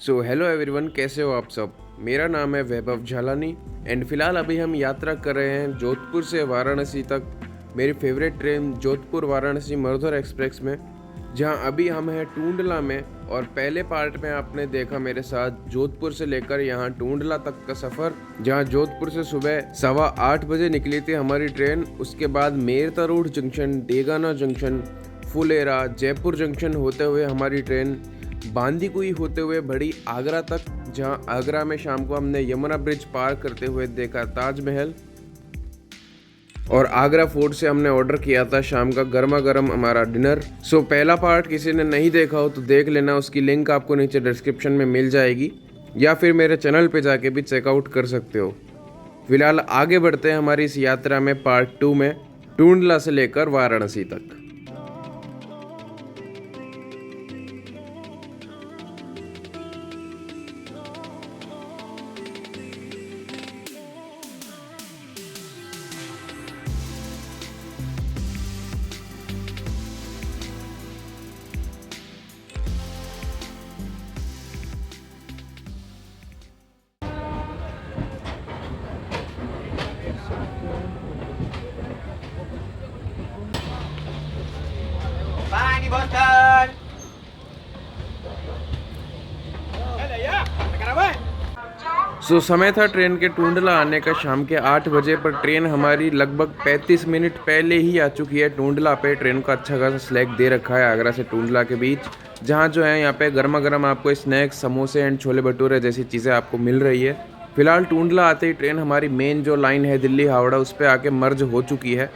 So hello everyone, कैसे हो आप सब। मेरा नाम है वैभव झालानी एंड फिलहाल अभी हम यात्रा कर रहे हैं जोधपुर से वाराणसी तक। मेरी favourite train Jodhpur Varanasi Marudhar express में, जहां अभी हम हैं टूंडला में। और पहले पार्ट में आपने देखा मेरे साथ जोधपुर से लेकर यहां टूंडला तक का सफ़र, जहां जोधपुर से सुबह 8:15 बजे निकली थी हमारी ट्रेन। उसके बाद Merta road junction, Degana junction, Phulera, Jaipur junction होते हुए हमारी ट्रेन बांदीकुई होते हुए बढ़ी आगरा तक, जहां आगरा में शाम को हमने यमुना ब्रिज पार करते हुए देखा ताजमहल। और आगरा फोर्ट से हमने ऑर्डर किया था शाम का गर्मा गर्म हमारा डिनर। सो पहला पार्ट किसी ने नहीं देखा हो तो देख लेना, उसकी लिंक आपको नीचे डिस्क्रिप्शन में मिल जाएगी, या फिर मेरे चैनल पे जाके भी चेकआउट कर सकते हो। फिलहाल आगे बढ़ते हैं हमारी इस यात्रा में पार्ट 2 में, टूंडला से लेकर वाराणसी तक। Pani Boston. सो समय था ट्रेन के टूंडला आने का शाम के 8 बजे, पर ट्रेन हमारी लगभग 35 मिनट पहले ही आ चुकी है टूंडला पे। ट्रेन को अच्छा खासा स्लैग दे रखा है आगरा से टूंडला के बीच, जहाँ जो है यहाँ पे गर्मा गर्म आपको स्नैक्स, समोसे एंड छोले भटूरे जैसी चीज़ें आपको मिल रही है। फिलहाल टूंडला आते ही ट्रेन हमारी मेन जो लाइन है दिल्ली हावड़ा, उस पर आके मर्ज हो चुकी है।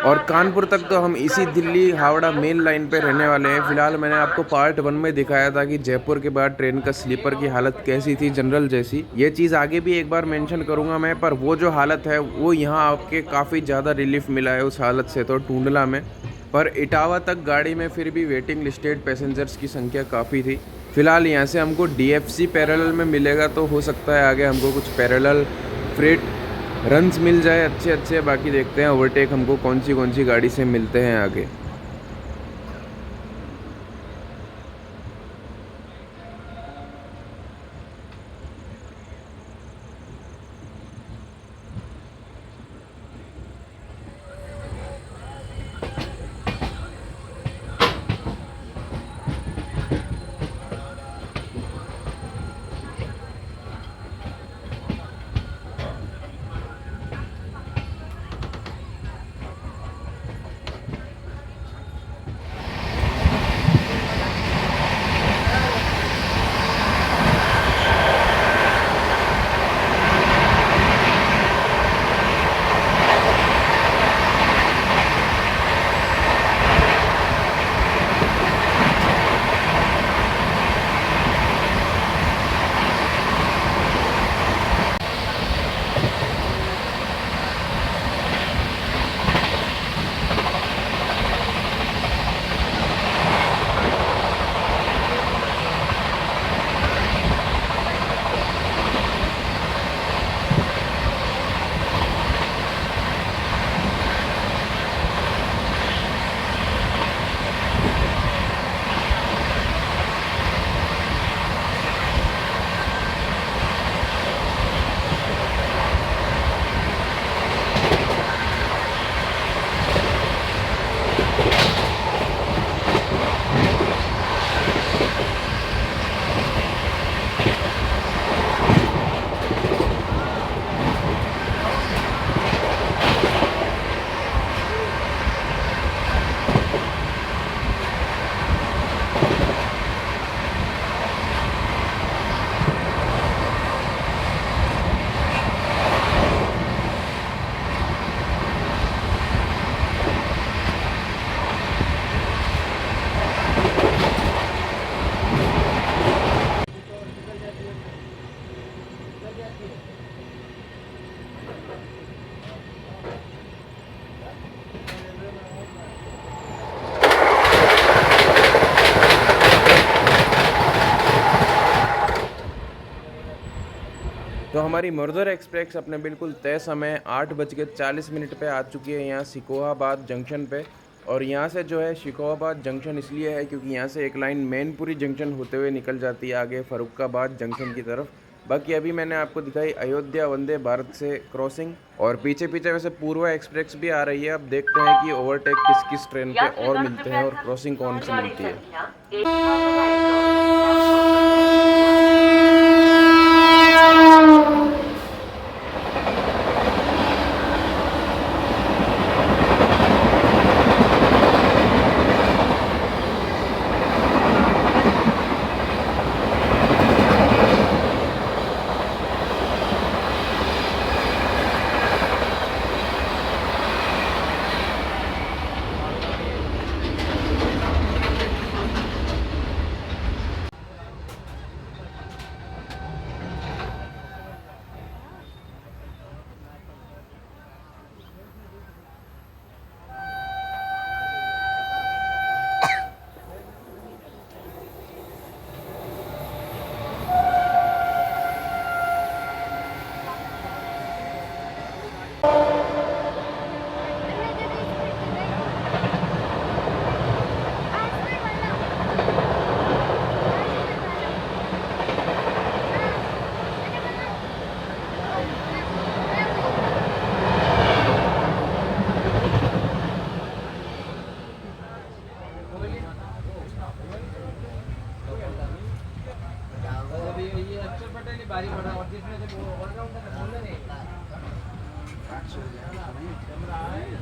और कानपुर तक तो हम इसी दिल्ली हावड़ा मेन लाइन पे रहने वाले हैं। फिलहाल मैंने आपको पार्ट 1 में दिखाया था कि जयपुर के बाद ट्रेन का स्लीपर की हालत कैसी थी, जनरल जैसी। ये चीज़ आगे भी एक बार मेंशन करूंगा मैं, पर वो जो हालत है वो यहाँ आपके काफ़ी ज़्यादा रिलीफ मिला है उस हालत से तो टूंडला में। पर इटावा तक गाड़ी में फिर भी वेटिंग लिस्टेड पैसेंजर्स की संख्या काफ़ी थी। फिलहाल यहाँ से हमको DFC पैरेलल में मिलेगा, तो हो सकता है आगे हमको कुछ पैरेलल फ्रेट रन्स मिल जाए अच्छे अच्छे। बाकी देखते हैं ओवरटेक हमको कौन सी गाड़ी से मिलते हैं आगे। तो हमारी मरुधर एक्सप्रेस अपने बिल्कुल तय समय 8:40 पे आ चुकी है यहाँ सिकोहाबाद जंक्शन पे। और यहाँ से जो है शिकोहाबाद जंक्शन इसलिए है क्योंकि यहाँ से एक लाइन मैनपुरी जंक्शन होते हुए निकल जाती है आगे फरुखाबाद जंक्शन की तरफ। बाकी अभी मैंने आपको दिखाई अयोध्या वंदे भारत से क्रॉसिंग, और पीछे पीछे वैसे पूर्वा एक्सप्रेस भी आ रही है। अब देखते हैं कि ओवरटेक किस किस ट्रेन पे और मिलते हैं और क्रॉसिंग कौन सी मिलती है।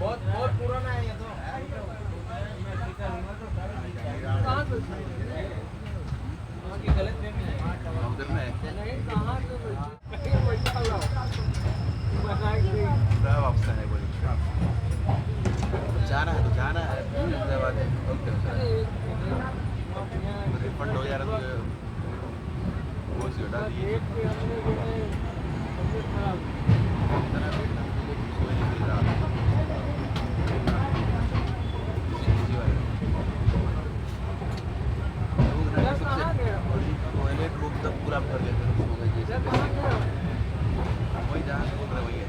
बहुत बहुत पुराना है ये तो। गलत फहमी है उधर में वापस आने बोले जाना है तो जाना है रिफंड हो जा रहा है वो सी हटा दिए पूरा कर लेते वही जहाँ से बोल रहे वही है।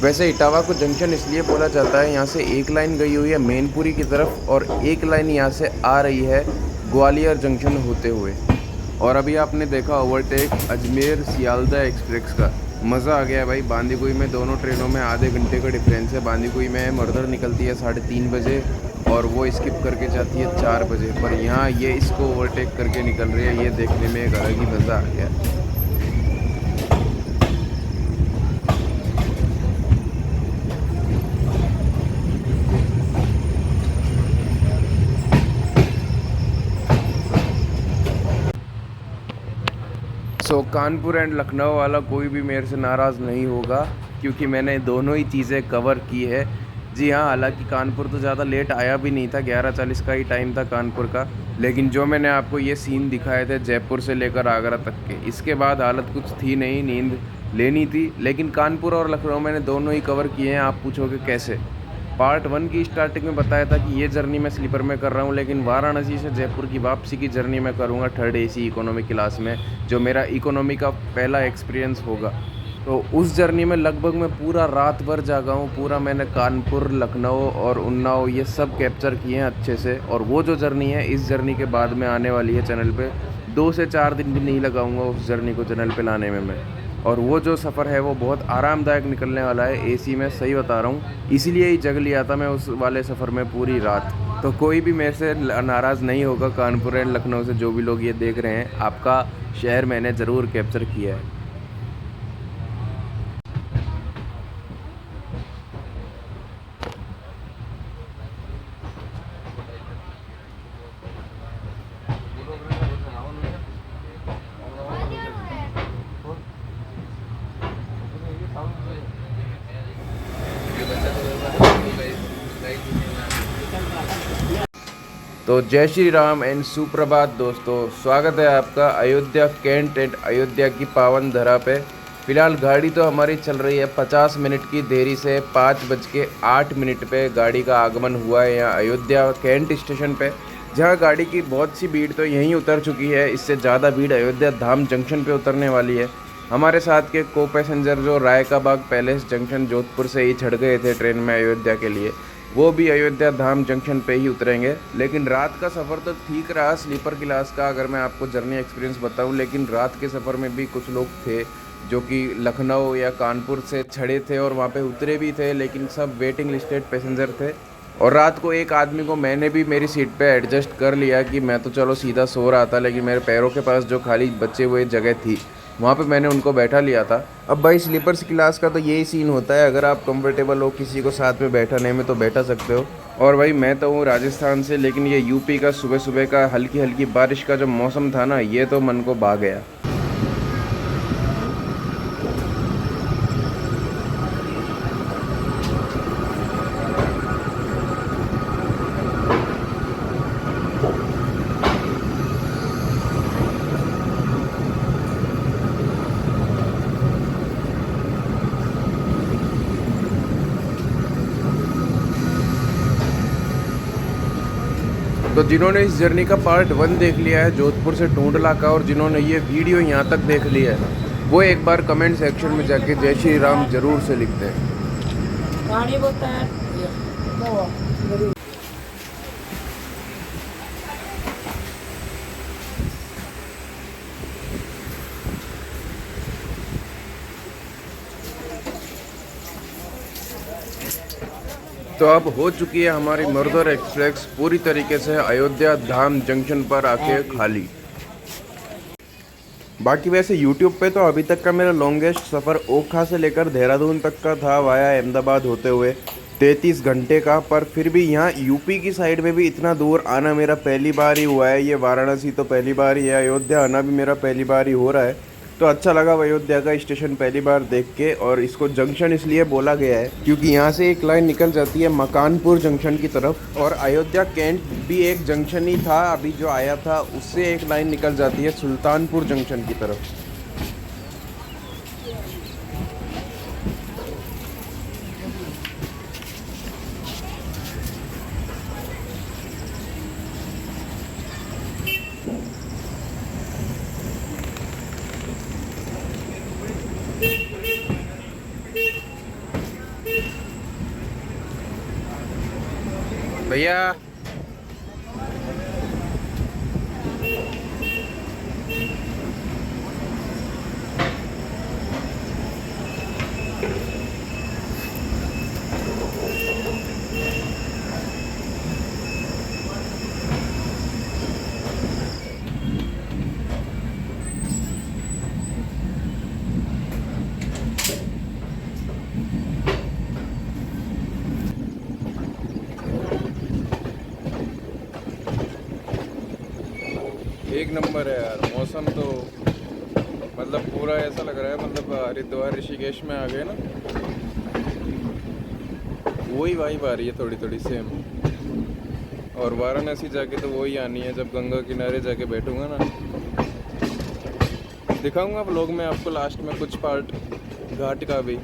वैसे इटावा को जंक्शन इसलिए बोला जाता है, यहाँ से एक लाइन गई हुई है मैनपुरी की तरफ और एक लाइन यहाँ से आ रही है ग्वालियर जंक्शन होते हुए। और अभी आपने देखा ओवरटेक अजमेर सियालदा एक्सप्रेस का, मज़ा आ गया भाई। बांदीकुई में दोनों ट्रेनों में आधे घंटे का डिफरेंस है। बांदीकुई में मर्दर निकलती है 3:30 बजे और वो स्किप करके जाती है 4 बजे, पर यहाँ ये इसको ओवरटेक करके निकल रही है। ये देखने में एक अलग ही मज़ा आ गया। कानपुर एंड लखनऊ वाला कोई भी मेरे से नाराज़ नहीं होगा, क्योंकि मैंने दोनों ही चीज़ें कवर की है। जी हाँ, हालांकि कानपुर तो ज़्यादा लेट आया भी नहीं था, 11:40 का ही टाइम था कानपुर का। लेकिन जो मैंने आपको ये सीन दिखाए थे जयपुर से लेकर आगरा तक के, इसके बाद हालत कुछ थी नहीं, नींद लेनी थी। लेकिन कानपुर और लखनऊ मैंने दोनों ही कवर किए हैं। आप पूछोगे कैसे? पार्ट 1 की स्टार्टिंग में बताया था कि ये जर्नी मैं स्लीपर में कर रहा हूँ, लेकिन वाराणसी से जयपुर की वापसी की जर्नी मैं करूँगा 3rd AC इकोनॉमी क्लास में, जो मेरा इकोनॉमी का पहला एक्सपीरियंस होगा। तो उस जर्नी में लगभग मैं पूरा रात भर जागा हूँ। पूरा मैंने कानपुर, लखनऊ और उन्नाव ये सब कैप्चर किए हैं अच्छे से। और वो जो जर्नी है, इस जर्नी के बाद में आने वाली है चैनल पे। 2 से 4 दिन भी नहीं लगाऊंगा उस जर्नी को चैनल पे लाने में मैं। और वो जो सफ़र है वो बहुत आरामदायक निकलने वाला है AC में, सही बता रहा हूँ। इसीलिए ही जग लिया था मैं उस वाले सफ़र में पूरी रात। तो कोई भी मेरे से नाराज़ नहीं होगा। कानपुर एंड लखनऊ से जो भी लोग ये देख रहे हैं, आपका शहर मैंने ज़रूर कैप्चर किया है। तो जय श्री राम एंड सुप्रभात दोस्तों, स्वागत है आपका अयोध्या कैंट एंड अयोध्या की पावन धरा पे। फ़िलहाल गाड़ी तो हमारी चल रही है 50 मिनट की देरी से। 5:08 पे गाड़ी का आगमन हुआ है यहाँ अयोध्या कैंट स्टेशन पे, जहाँ गाड़ी की बहुत सी भीड़ तो यहीं उतर चुकी है। इससे ज़्यादा भीड़ अयोध्या धाम जंक्शन पे उतरने वाली है। हमारे साथ के को पैसेंजर जो राय का बाग पैलेस जंक्शन जोधपुर से ही चढ़ गए थे ट्रेन में अयोध्या के लिए, वो भी अयोध्या धाम जंक्शन पे ही उतरेंगे। लेकिन रात का सफ़र तो ठीक रहा स्लीपर क्लास का, अगर मैं आपको जर्नी एक्सपीरियंस बताऊं। लेकिन रात के सफ़र में भी कुछ लोग थे जो कि लखनऊ या कानपुर से चढ़े थे और वहाँ पे उतरे भी थे, लेकिन सब वेटिंग लिस्टेड पैसेंजर थे। और रात को एक आदमी को मैंने भी मेरी सीट पे एडजस्ट कर लिया कि मैं तो चलो सीधा सो रहा था, लेकिन मेरे पैरों के पास जो खाली बचे हुए जगह थी वहाँ पे मैंने उनको बैठा लिया था। अब भाई स्लीपर्स क्लास का तो यही सीन होता है, अगर आप कंफर्टेबल हो किसी को साथ में बैठाने में तो बैठा सकते हो। और भाई मैं तो हूँ राजस्थान से, लेकिन ये यूपी का सुबह सुबह का हल्की हल्की बारिश का जो मौसम था ना, ये तो मन को भा गया। तो जिन्होंने इस जर्नी का पार्ट 1 देख लिया है जोधपुर से टूंडला का, और जिन्होंने ये वीडियो यहाँ तक देख लिया है, वो एक बार कमेंट सेक्शन में जाके जय श्री राम जरूर से लिख दें। तो अब हो चुकी है हमारी मर्दर एक्सप्रेस पूरी तरीके से अयोध्या धाम जंक्शन पर आके खाली। बाकी वैसे YouTube पे तो अभी तक का मेरा लॉन्गेस्ट सफ़र ओखा से लेकर देहरादून तक का था, वाया अहमदाबाद होते हुए 33 घंटे का। पर फिर भी यहाँ यूपी की साइड में भी इतना दूर आना मेरा पहली बार ही हुआ है। ये वाराणसी तो पहली बार ही है, अयोध्या आना भी मेरा पहली बार ही हो रहा है। तो अच्छा लगा अयोध्या का स्टेशन पहली बार देख के। और इसको जंक्शन इसलिए बोला गया है क्योंकि यहाँ से एक लाइन निकल जाती है मकानपुर जंक्शन की तरफ, और अयोध्या कैंट भी एक जंक्शन ही था अभी जो आया था, उससे एक लाइन निकल जाती है सुल्तानपुर जंक्शन की तरफ। भैया एक नंबर है यार मौसम तो, मतलब पूरा ऐसा लग रहा है मतलब हरिद्वार ऋषिकेश में आ गए ना, वही वाइब आ रही है थोड़ी थोड़ी सेम। और वाराणसी जाके तो वही आनी है जब गंगा किनारे जाके बैठूंगा ना। दिखाऊंगा व्लॉग में आपको लास्ट में कुछ पार्ट घाट का भी।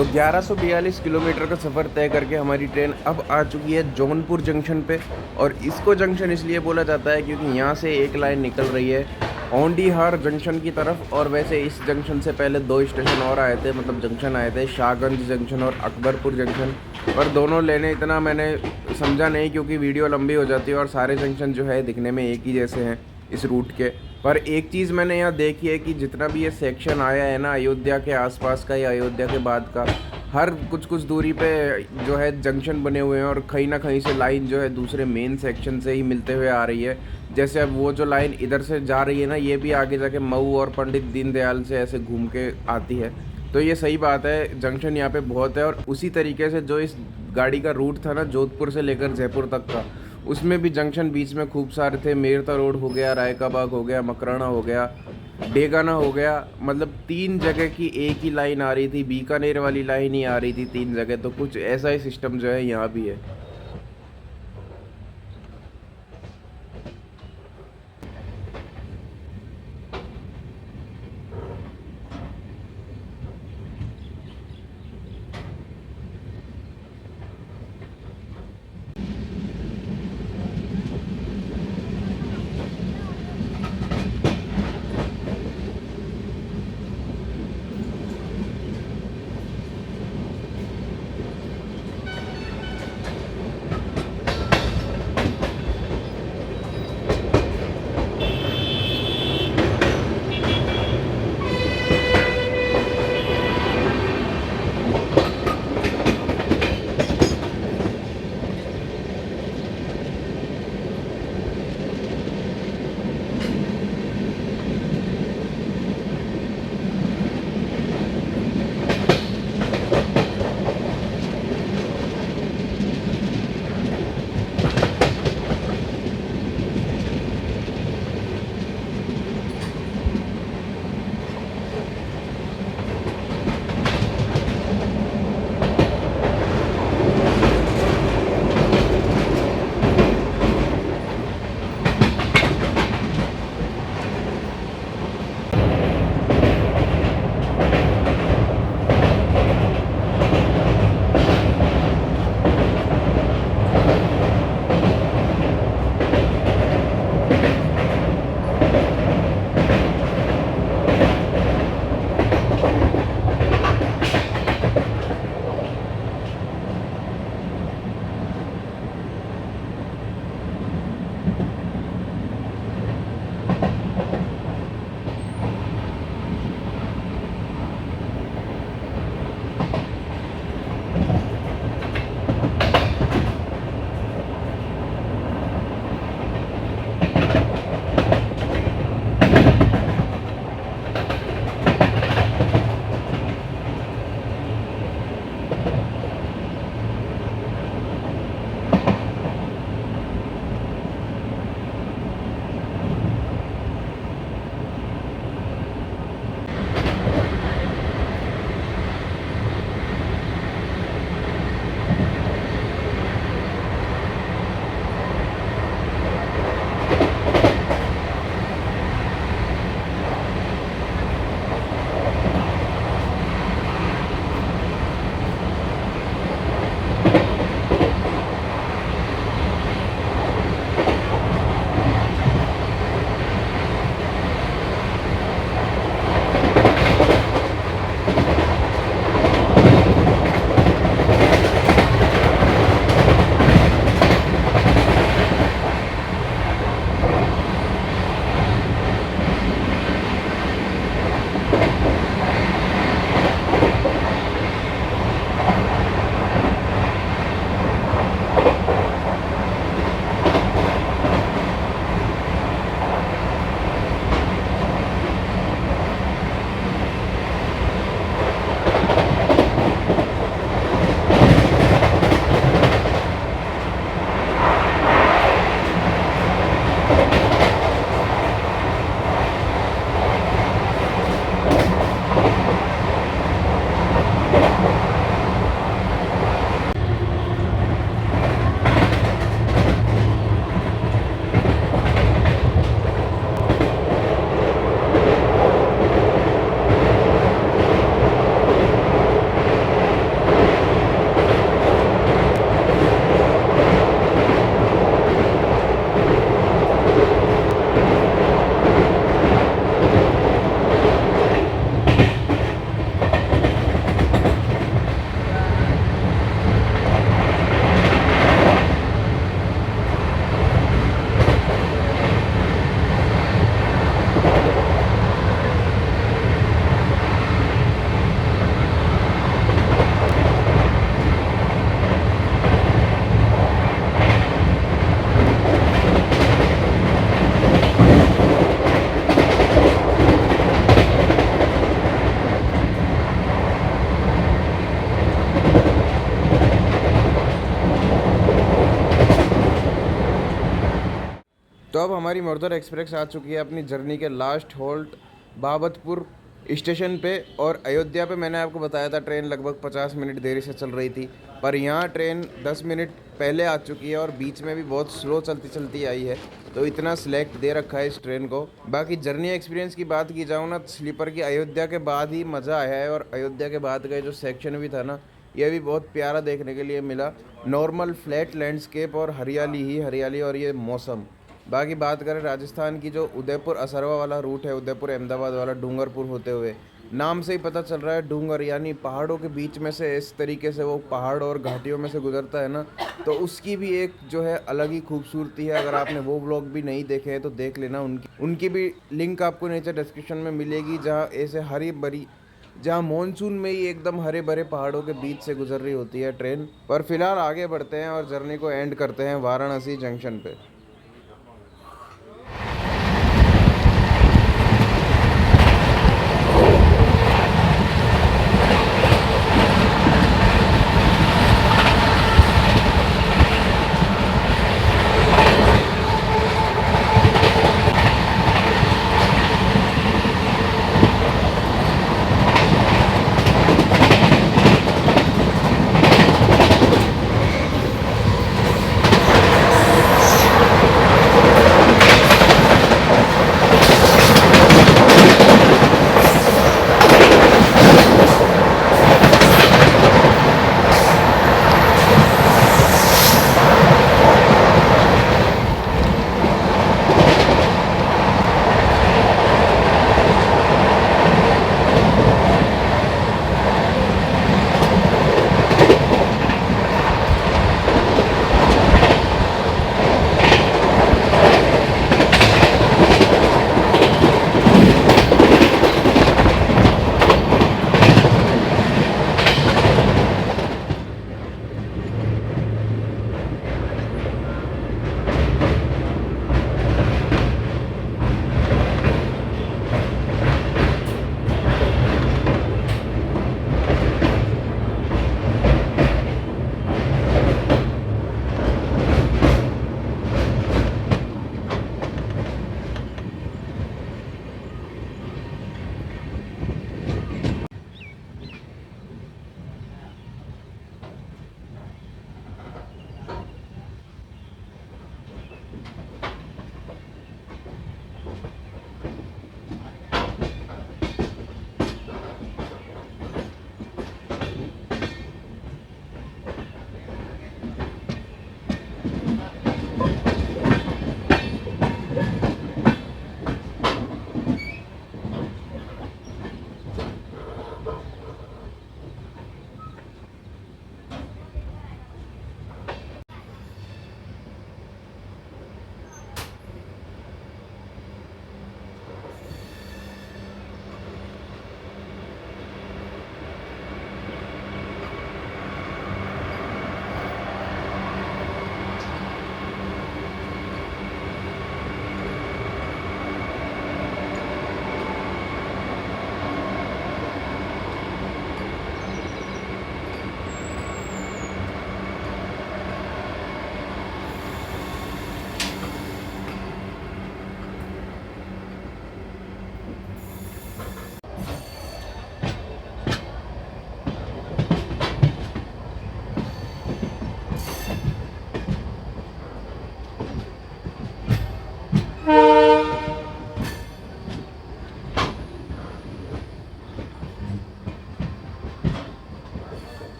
तो 1142 किलोमीटर का सफ़र तय करके हमारी ट्रेन अब आ चुकी है जौनपुर जंक्शन पे। और इसको जंक्शन इसलिए बोला जाता है क्योंकि यहाँ से एक लाइन निकल रही है औंडीहार जंक्शन की तरफ। और वैसे इस जंक्शन से पहले 2 स्टेशन और आए थे, मतलब जंक्शन आए थे, शाहगंज जंक्शन और अकबरपुर जंक्शन। पर दोनों लेने इतना मैंने समझा नहीं क्योंकि वीडियो लंबी हो जाती है और सारे जंक्शन जो है दिखने में एक ही जैसे हैं इस रूट के। पर एक चीज़ मैंने यहाँ देखी है कि जितना भी ये सेक्शन आया है ना अयोध्या के आसपास का या अयोध्या के बाद का, हर कुछ कुछ दूरी पे जो है जंक्शन बने हुए हैं और कहीं ना कहीं से लाइन जो है दूसरे मेन सेक्शन से ही मिलते हुए आ रही है। जैसे अब वो जो लाइन इधर से जा रही है ना, ये भी आगे जाके मऊ और पंडित दीनदयाल से ऐसे घूम के आती है। तो ये सही बात है, जंक्शन यहाँ पे बहुत है। और उसी तरीके से जो इस गाड़ी का रूट था ना जोधपुर से लेकर जयपुर तक का, उसमें भी जंक्शन बीच में खूब सारे थे। मेरता रोड हो गया, राय का बाग हो गया, मकराना हो गया, डेगाना हो गया। मतलब 3 जगह की एक ही लाइन आ रही थी, बीकानेर वाली लाइन ही आ रही थी 3 जगह। तो कुछ ऐसा ही सिस्टम जो है यहाँ भी है। तो अब हमारी मर्दर एक्सप्रेस आ चुकी है अपनी जर्नी के लास्ट होल्ट बाबतपुर स्टेशन पे। और अयोध्या पे मैंने आपको बताया था ट्रेन लगभग 50 मिनट देरी से चल रही थी, पर यहाँ ट्रेन 10 मिनट पहले आ चुकी है और बीच में भी बहुत स्लो चलती चलती आई है, तो इतना सिलेक्ट दे रखा है इस ट्रेन को। बाकी जर्नी एक्सपीरियंस की बात की जाऊँ ना, स्लीपर की अयोध्या के बाद ही मज़ा आया है। और अयोध्या के बाद का जो सेक्शन भी था ना, ये भी बहुत प्यारा देखने के लिए मिला। नॉर्मल फ्लैट लैंडस्केप और हरियाली ही हरियाली और ये मौसम। बाकी बात करें राजस्थान की, जो उदयपुर असरवा वाला रूट है, उदयपुर अहमदाबाद वाला डूंगरपुर होते हुए, नाम से ही पता चल रहा है डूंगर यानी पहाड़ों के बीच में से इस तरीके से वो पहाड़ और घाटियों में से गुजरता है ना, तो उसकी भी एक जो है अलग ही खूबसूरती है। अगर आपने वो व्लॉग भी नहीं देखे हैं तो देख लेना, उनकी भी लिंक आपको नीचे डिस्क्रिप्शन में मिलेगी, जहाँ ऐसे हरी भरी, जहाँ मॉनसून में ही एकदम हरे भरे पहाड़ों के बीच से गुजर रही होती है ट्रेन। पर फिलहाल आगे बढ़ते हैं और जर्नी को एंड करते हैं वाराणसी जंक्शन पे।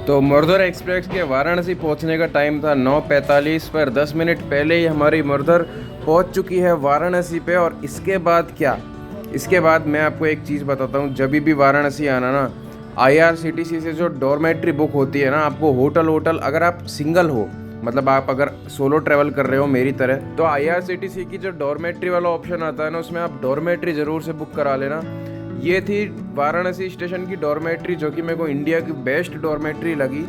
तो मर्दर एक्सप्रेस के वाराणसी पहुंचने का टाइम था 9:45 पर 10 मिनट पहले ही हमारी मर्दर पहुंच चुकी है वाराणसी पे। और इसके बाद क्या, इसके बाद मैं आपको एक चीज़ बताता हूं, जब भी वाराणसी आना ना, IRCTC से जो डॉर्मेट्री बुक होती है ना, आपको होटल अगर आप सिंगल हो, मतलब आप अगर सोलो ट्रैवल कर रहे हो मेरी तरह, तो IRCTC की जो डॉर्मेट्री वाला ऑप्शन आता है ना, उसमें आप डॉर्मेट्री ज़रूर से बुक करा लेना। ये थी वाराणसी स्टेशन की डॉर्मेट्री, जो कि मेरे को इंडिया की बेस्ट डॉर्मेट्री लगी,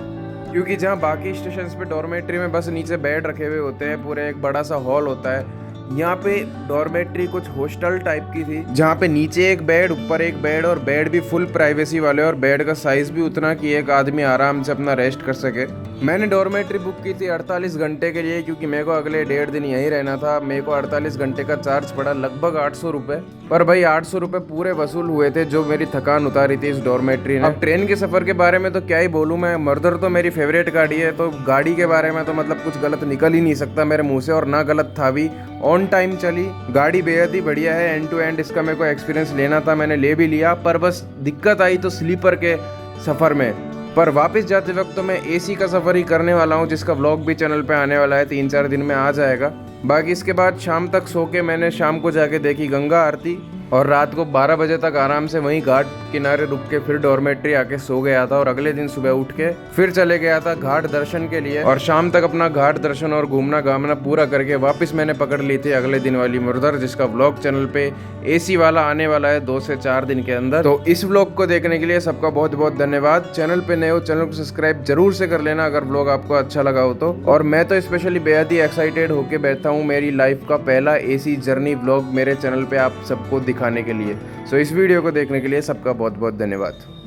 क्योंकि जहाँ बाकी स्टेशंस पे डॉर्मेट्री में बस नीचे बेड रखे हुए होते हैं, पूरे एक बड़ा सा हॉल होता है, यहाँ पे डॉर्मेट्री कुछ हॉस्टल टाइप की थी, जहाँ पे नीचे एक बेड, ऊपर एक बेड, और बेड भी फुल प्राइवेसी वाले, और बेड का साइज भी उतना कि एक आदमी आराम से अपना रेस्ट कर सके। मैंने डॉर्मेट्री बुक की थी 48 घंटे के लिए, क्योंकि मेरे को अगले 1.5 दिन यहीं रहना था। मेरे को 48 घंटे का चार्ज पड़ा लगभग 800 रुपये, पर भाई 800 रुपये पूरे वसूल हुए थे, जो मेरी थकान उतारी थी इस डॉर्मेट्री ने। अब ट्रेन के सफर के बारे में तो क्या ही बोलूँ मैं, मर्दर तो मेरी फेवरेट गाड़ी है, तो गाड़ी के बारे में तो मतलब कुछ गलत निकल ही नहीं सकता मेरे मुंह से, और ना गलत था भी। ऑन टाइम चली गाड़ी, बेहद ही बढ़िया है। एंड टू एंड इसका मेरे को एक्सपीरियंस लेना था, मैंने ले भी लिया, पर बस दिक्कत आई तो स्लीपर के सफ़र में। पर वापस जाते वक्त तो मैं एसी का सफ़र ही करने वाला हूँ, जिसका व्लॉग भी चैनल पे आने वाला है, 3-4 दिन में आ जाएगा। बाकी इसके बाद शाम तक सो के मैंने शाम को जाके देखी गंगा आरती, और रात को 12 बजे तक आराम से वहीं घाट किनारे रुक के फिर डॉर्मेट्री आके सो गया था, और अगले दिन सुबह उठ के फिर चले गया था घाट दर्शन के लिए, और शाम तक अपना घाट दर्शन और घूमना घामना पूरा करके वापस मैंने पकड़ ली थी अगले दिन वाली मुर्दर, जिसका व्लॉग चैनल पे एसी वाला आने वाला है 2 से 4 दिन के अंदर। तो इस व्लॉग को देखने के लिए सबका बहुत बहुत धन्यवाद। चैनल पे नए हो, चैनल को सब्सक्राइब जरूर से कर लेना अगर व्लॉग आपको अच्छा लगा हो तो। और मैं तो स्पेशली बेहद ही एक्साइटेड होके बैठा हूँ मेरी लाइफ का पहला एसी जर्नी व्लॉग मेरे चैनल पे आप सबको दिखाने के लिए। सो इस वीडियो को देखने के लिए सबका बहुत बहुत धन्यवाद।